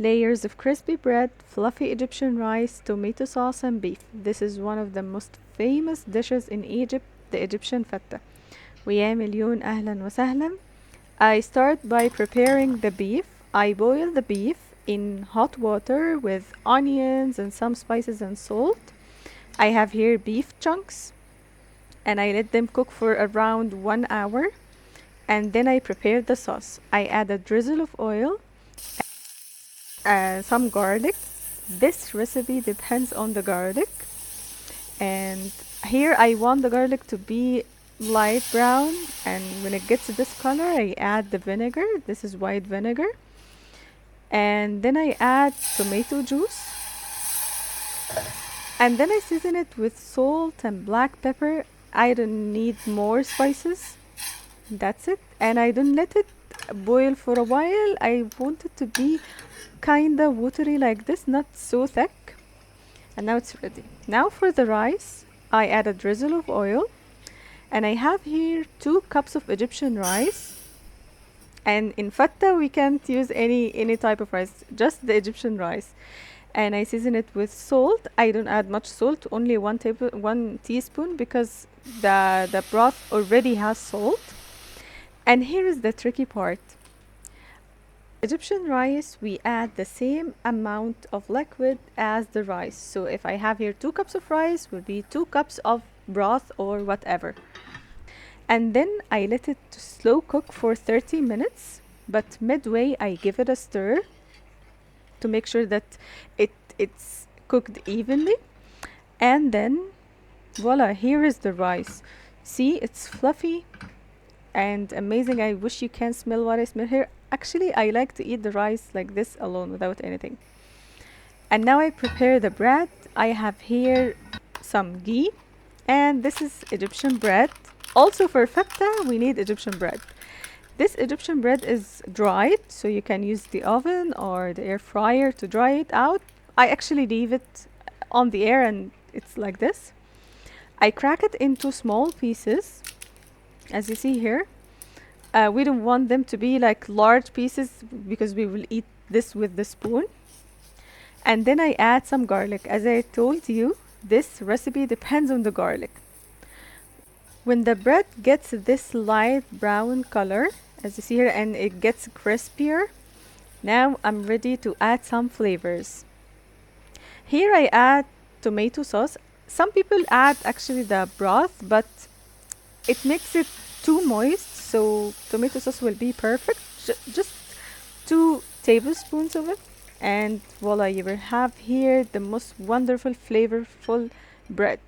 layers of crispy bread, fluffy Egyptian rice, tomato sauce and beef. This is one of the most famous dishes in Egypt, the Egyptian fattah. ويا مليون أهلا وسهلا. I start by preparing the beef. I boil the beef in hot water with onions and some spices and salt. I have here beef chunks and I let them cook for around 1 hour. And then I prepare the sauce. I add a drizzle of oil, some garlic. This recipe depends on the garlic. And here I want the garlic to be light brown, and when it gets this color I add the vinegar. This is white vinegar. And then I add tomato juice. And then I season it with salt and black pepper. I don't need more spices. That's it. And I don't let it boil for a while. I want it to be kinda watery like this, not so thick. And now it's ready. Now for the rice, I add a drizzle of oil. And I have here 2 cups of Egyptian rice. And in Fattah we can't use any type of rice, just the Egyptian rice. And I season it with salt. I don't add much salt, only 1 teaspoon, because the broth already has salt. And here is the tricky part. Egyptian rice, we add the same amount of liquid as the rice. So if I have here 2 cups of rice, will be 2 cups of broth or whatever. And then I let it slow cook for 30 minutes, but midway I give it a stir to make sure that it's cooked evenly. And then voila, here is the rice. See, it's fluffy and amazing. I wish you can smell what I smell here. Actually, I like to eat the rice like this alone without anything. And now I prepare the bread. I have here some ghee, and this is Egyptian bread. Also for fattah, we need Egyptian bread. This Egyptian bread is dried, so you can use the oven or the air fryer to dry it out. I actually leave it on the air and it's like this. I crack it into small pieces, as you see here. We don't want them to be like large pieces because we will eat this with the spoon. And then I add some garlic. As I told you, this recipe depends on the garlic. When the bread gets this light brown color, as you see here, and it gets crispier, now I'm ready to add some flavors. Here I add tomato sauce. Some people add actually the broth, but it makes it too moist, so tomato sauce will be perfect. Just 2 tablespoons of it, and voila, you will have here the most wonderful flavorful bread.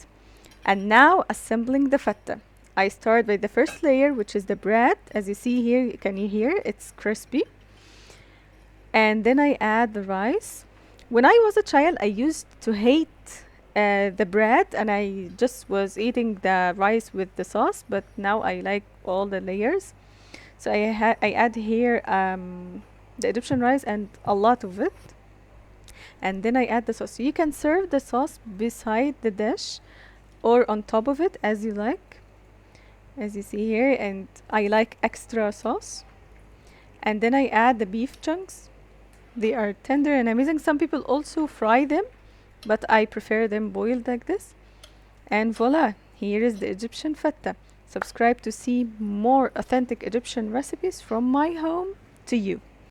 And now assembling the fattah. I start with the first layer, which is the bread. As you see here, can you hear? It's crispy. And then I add the rice. When I was a child, I used to hate the bread, and I just was eating the rice with the sauce, but now I like all the layers. So I add here the Egyptian rice and a lot of it. And then I add the sauce. So you can serve the sauce beside the dish or on top of it as you like, as you see here. And I like extra sauce. And then I add the beef chunks. They are tender and amazing. Some people also fry them, but I prefer them boiled like this. And voila, here is the Egyptian fattah. Subscribe to see more authentic Egyptian recipes from my home to you.